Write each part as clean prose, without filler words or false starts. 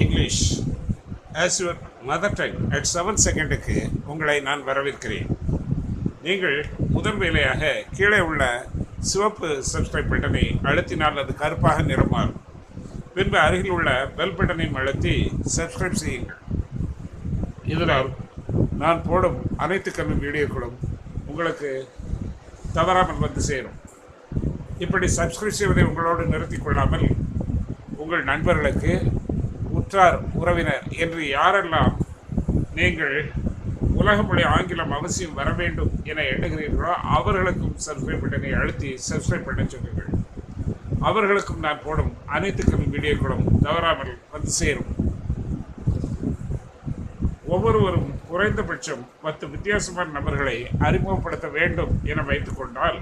English as your mother tongue at 7 செகண்டுக்கு உங்களை நான் வரவேற்கிறேன். நீங்கள் முதல் வேலையாக கீழே உள்ள சிவப்பு சப்ஸ்கிரைப் பட்டனை அழுத்தினால் அது கருப்பாக நிறமாறும். பின்பு அருகில் உள்ள பெல் பட்டனையும் அழுத்தி சப்ஸ்கிரைப் செய்யுங்கள். இதனால் நான் போடும் அனைத்து கல்வி வீடியோக்களும் உங்களுக்கு தவறாமல் வந்து சேரும். இப்படி சப்ஸ்கிரைப் செய்வதை உங்களோடு நிறுத்திக் கொள்ளாமல் உங்கள் நண்பர்களுக்கு உற்றார் உறவினர் என்று யாரெல்லாம் நீங்கள் உலக மொழி ஆங்கிலம் அவசியம் வர வேண்டும் என எண்ணுகிறீர்களோ அவர்களுக்கும் சப்ஸ்கிரைப் பட்டனை அழுத்தி சப்ஸ்கிரைப் பண்ண சொல்லுங்கள். அவர்களுக்கும் நான் போடும் அனைத்து கல்வி வீடியோக்களும் தவறாமல் வந்து சேரும். ஒவ்வொருவரும் குறைந்தபட்சம் 10 வித்தியாசமான நபர்களை அறிமுகப்படுத்த வேண்டும் என வைத்துக் கொண்டால்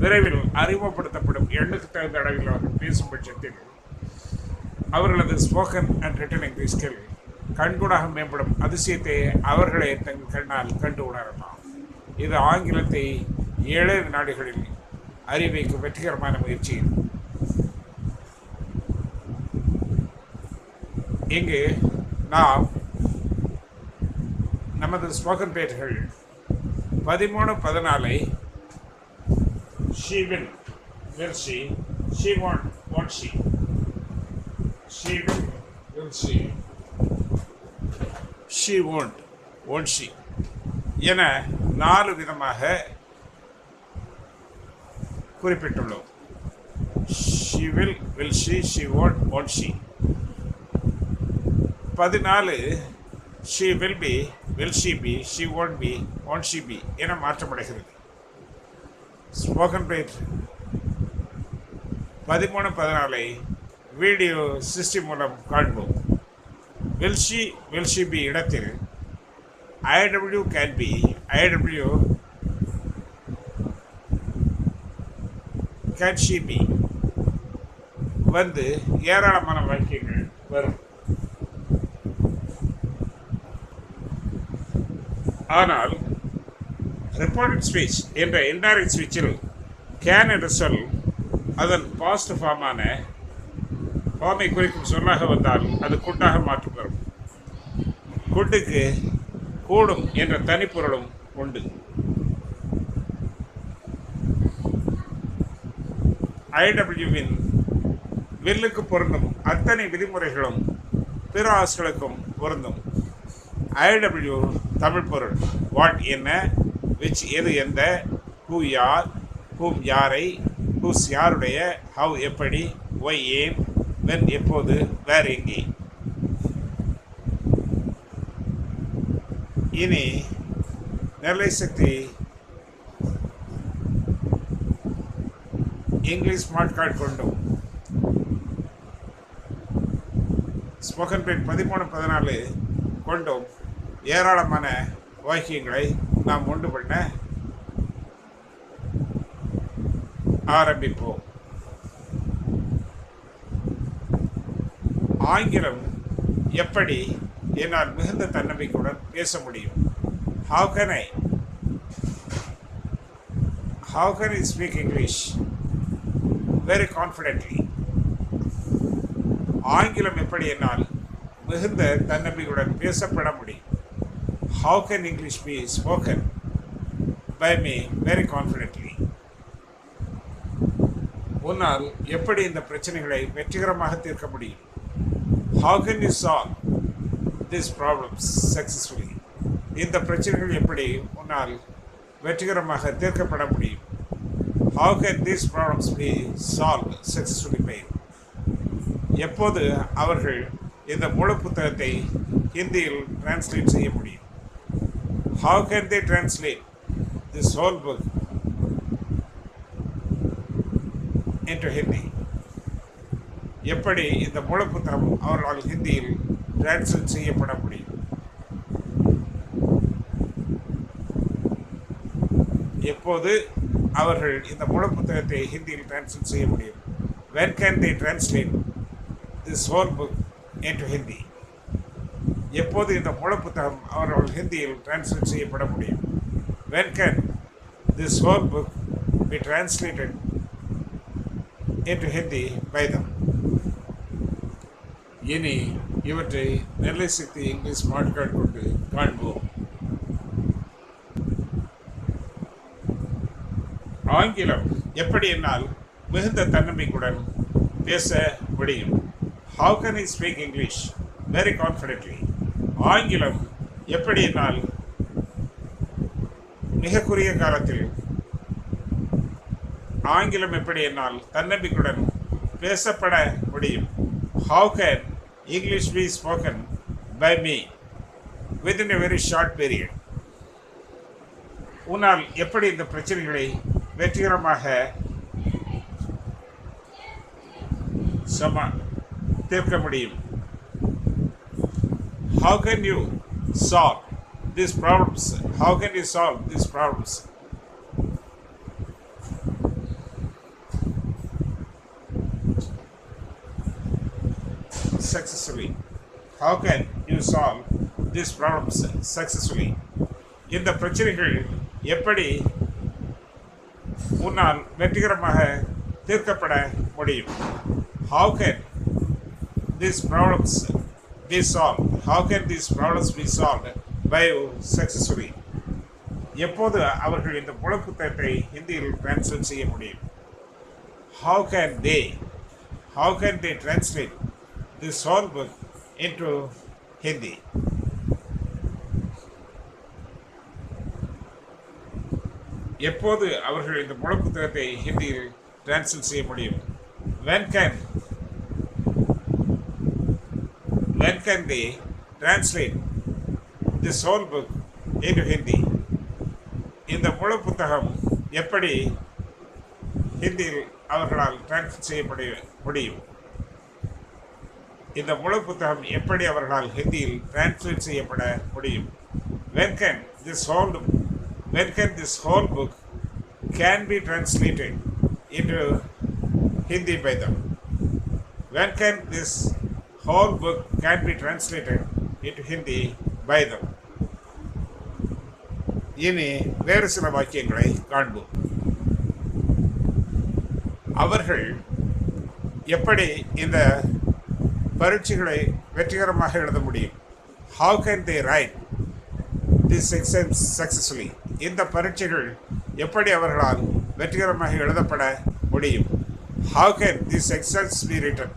விரைவில் அறிமுகப்படுத்தப்படும் எண்ணுக்கு தகுந்த அளவில் அவர்கள் பேசும் பட்சத்தில் அவர்களது spoken and return English skill கண்கூடாக மேம்படும் அதிசயத்தை அவர்களை தன் கண்ணால் கண்டு உணரலாம். இது ஆங்கிலத்தை 7 நாடுகளில் அறிவிக்கும் வெற்றிகரமான முயற்சி. இங்கு நாம் நமது spoken பேஜ்கள் 13-14 she will she won't she won't she என 4 விதமாக குறிப்பிட்டுள்ளோம். she will she won't she. 14 she will she be, she won't she be என மாற்றமடைகிறது. ஸ்போக்கன் பேஜ் 13-14 வீடியோ சிஸ்டம் மூலம் காண்போம். will she be இடத்தில் IW can be, IW can she be வந்து ஏராளமான வாக்கியங்கள் வரும். ஆனால் ரிப்போர்ட்டட் ஸ்பீச் என்ற இன்டைரக்ட் ஸ்பீச்சில் கேன் என்ற சொல் அதன் பாஸ்ட் ஃபார்மான ஃபார்மை குறிக்கும் சொல்லாக வந்தால் அது குட்டாக மாற்றம் வரும். குட்டுக்கு கூடும் என்ற தனிப்பொருளும் உண்டு. ஐடபிள்யூவின் வில்லுக்கு பொருந்தும் அத்தனை விதிமுறைகளும் பிற ஆஸ்களுக்கும் பொருந்தும். ஐடபிள்யூ தமிழ் பொருள் வாட் என்ன, விச் எது எந்த, ஹூ யார், ஹூம் யாரை, ஹூஸ் யாருடைய, ஹவ் எப்படி, ஒய் ஏன், வென் எப்போது, வேர் எங்கே. இனி நெல்லை சக்தி இங்கிலீஷ் ஸ்மார்ட் கார்டு கொண்டும் ஸ்போக்கன் பேட் 13-14 கொண்டும் ஏராளமான வாக்கியங்களை நாம் உண்டு பண்ண ஆரம்பிப்போம். ஆங்கிலம் எப்படி என்னால் மிகுந்த தன்னம்பிக்கையுடன் பேச முடியும்? How can I speak English very confidently? ஆங்கிலம் எப்படி என்னால் மிகுந்த தன்னம்பிக்கையுடன் பேசப்பட முடியும்? How can English be spoken by me very confidently? உன்னால் எப்படி இந்த பிரச்சனைகளை வெற்றிகரமாக தீர்க்க முடியும்? How can you solve these problems successfully? இந்த பிரச்சனைகள் எப்படி உன்னால் வெற்றிகரமாக தீர்க்கப்பட முடியும்? How can these problems be solved successfully by you? எப்போது அவர்கள் இந்த முழு புத்தகத்தை ஹிந்தியில் டிரான்ஸ்லேட் செய்ய முடியும்? How can they translate this whole book into Hindi? எப்படி இந்த முழு புத்தகம் அவர்களால் ஹிந்தியில் டிரான்ஸ்லேட் செய்யப்பட முடியும்? எப்போது அவர்கள் இந்த முழு புத்தகத்தை ஹிந்தியில் டிரான்ஸ்லேட் செய்ய முடியும்? When can they translate this whole book into Hindi? எப்போது இந்த முழு புத்தகம் அவர்கள் ஹிந்தியில் டிரான்ஸ்லேட் செய்யப்பட முடியும்? When can this whole book be translated into Hindi by them? இனி இவற்றை நெல்லை சக்தி இங்கிலீஷ் ஸ்மார்ட் கார்டு கொண்டு காண்போம். ஆங்கிலம் எப்படி என்னால் மிகுந்த தன்னம்பிக்கையுடன் பேச முடியும்? How can I speak English very confidently? ஆங்கிலம் எப்படி என்னால் மிக குறுகிய காலத்தில் ஆங்கிலம் எப்படி என்னால் தன்னம்பிக்கையுடன் பேசப்பட முடியும்? How can English be spoken by me within a very short period? உன்னால் எப்படி இந்த பிரச்சனைகளை வெற்றிகரமாக தீர்க்க முடியும்? How can you solve these problems? How can you solve these problems? Successfully. How can you solve these problems successfully? இந்த பிரச்சனைகள் எப்படி உன்னால் வெற்றிகரமாக தீர்க்கப்பட முடியும்? How can these problems be solved? How can these problems be solved by you successfully? எப்போது அவர்கள் இந்த முழு புத்தகத்தை ஹிந்தியில் டிரான்ஸ்லேட் செய்ய முடியும்? How can they translate this whole book into Hindi? எப்போது அவர்கள் இந்த முழு புத்தகத்தை ஹிந்தியில் டிரான்ஸ்லேட் செய்ய முடியும்? When can they translate this whole book into Hindi? இந்த முழு புத்தகம் எப்படி ஹிந்தியில் அவர்களால் டிரான்ஸ்லேட் செய்ய முடியும்? இந்த முழு புத்தகம் எப்படி அவர்களால் ஹிந்தியில் டிரான்ஸ்லேட் செய்யப்பட முடியும்? When can this whole book can be translated into Hindi by them? When can this whole book can be translated into Hindi by them? இனி வேறு சில வாக்கியங்களை காண்போம். அவர்கள் எப்படி இந்த பரீட்சைகளை வெற்றிகரமாக எழுத முடியும்? How can they write these exams successfully? இந்த பரீட்சைகள் எப்படி அவர்களால் வெற்றிகரமாக எழுதப்பட முடியும்? How can these exams be written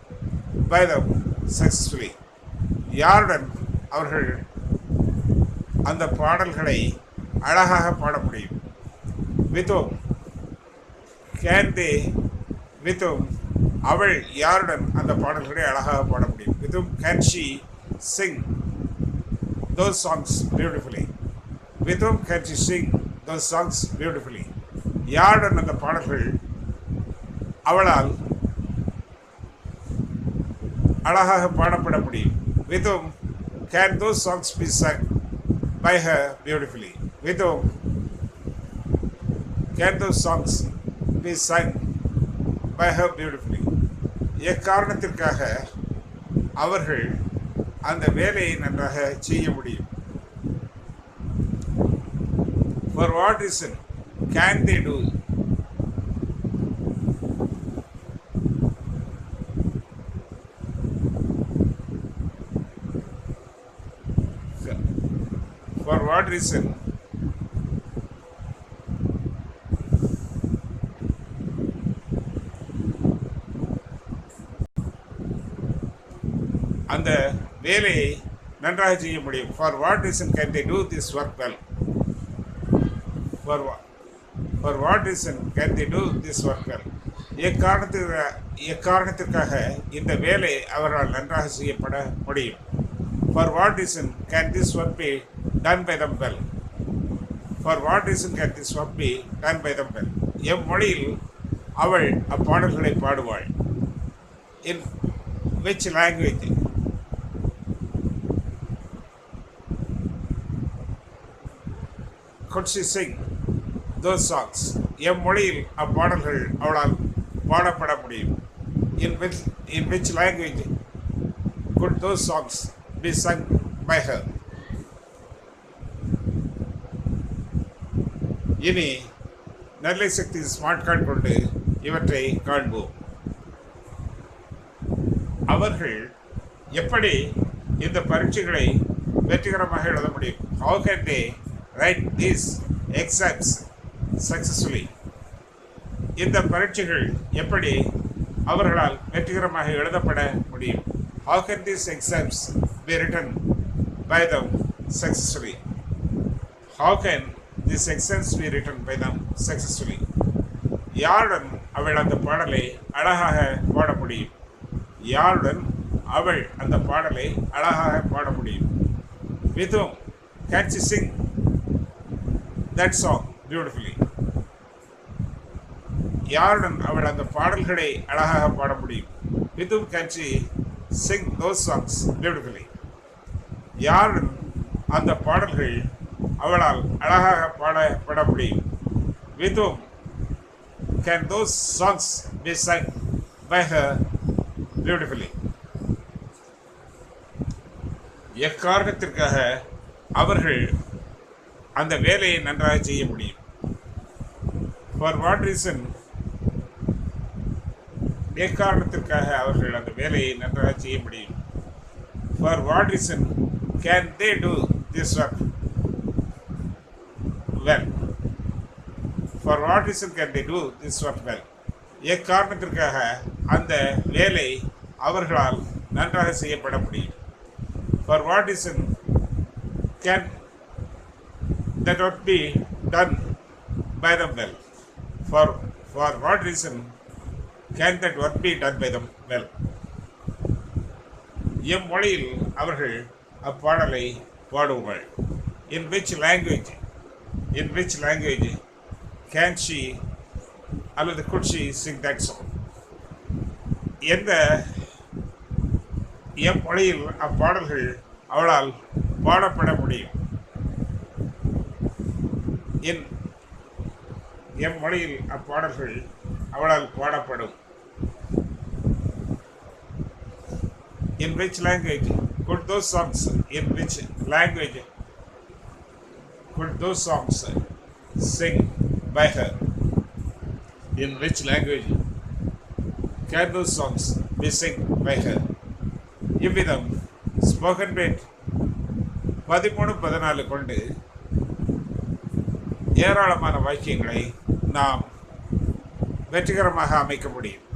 by them successfully? யாருடன் அவர்கள் அந்த பாடல்களை அழகாக பாட முடியும்? With whom அவள் யாருடன் அந்த பாடல்களை அழகாக பாட முடியும்? With whom can she sing those songs beautifully? With whom can she sing those songs beautifully? யாருடன் அந்த பாடல்கள் அவளால் அழகாக பாடப்பட முடியும்? With whom can those songs be sung by her beautifully? With whom can those songs be sung by her beautifully? எக்காரணத்திற்காக அவர்கள் அந்த வேலையை நன்றாக செய்ய முடியும்? For what reason can they do? For what reason அந்த வேலையை நன்றாக செய்ய முடியும்? For what reason can they do this work well? For what reason can they do this work well? எக்காரணத்திற்காக இந்த வேலை அவரால் நன்றாக செய்யப்பட முடியும்? For what reason can this work be done by them well? For what reason can this work be done by them well? எம்மொழியில் அவள் அப்பாடல்களை பாடுவாள்? In which language? Could she sing those songs? எம்மொழியில் அப்பாடல்கள் அவளால் பாடப்பட முடியும்? In which language could those songs be sung by her? இனி நெல்லை சக்தி smart card கொண்டு இவற்றை காண்போம். அவர்கள் எப்படி இந்த பரீட்சைகளை வெற்றிகரமாக எழுத முடியும்? How can they write these exams successfully? இந்த பரீட்சைகள் எப்படி அவர்களால் வெற்றிகரமாக எழுதப்பட முடியும்? How can these exams be written by them successfully? How can these exams be written by them successfully? யாருடன் அவள் அந்த பாடலை அழகாக பாட முடியும்? யாருடன் அவள் அந்த பாடலை அழகாக பாட முடியும்? With whom can she sing that song beautifully? யாருடன் அவள் அந்த பாடல்களை அழகாக பாட முடியும்? With whom can she sing those songs beautifully? யாருடன் அந்த பாடல்கள் அவளால் அழகாக பாடப்பட முடியும்? With whom can those songs be sung by her beautifully? எக்காரணத்திற்காக அவர்கள் அந்த வேலையை நன்றாக செய்ய முடியும்? For what reason? எக்காரணத்திற்காக அவர்கள் அந்த வேலையை நன்றாக செய்ய முடியும்? For what reason can they do this work well? For what reason can they do this work well? எக்காரணத்திற்காக அந்த வேலை அவர்களால் நன்றாக செய்யப்பட முடியும்? For what reason can that work be done by them well? For what reason can that work be done by them well? எம்மொழியில் அவர்கள் அப்பாடலை பாடுவார்கள். In which language? In which language can she அல்லது could she sing that song? எந்த எம்மொழியில் அப்பாடல்கள் அவளால் பாடப்பட முடியும்? எம்மொழியில் அப்பாடல்கள் அவளால் பாடப்படும். In which language could those songs? In which language could those songs sing by her? In which language can those songs be sung by her? இவ்விதம் spoken bad 13-14 கொண்டு ஏராளமான வாக்கியங்களை நாம் வெற்றிகரமாக அமைக்க முடியும்.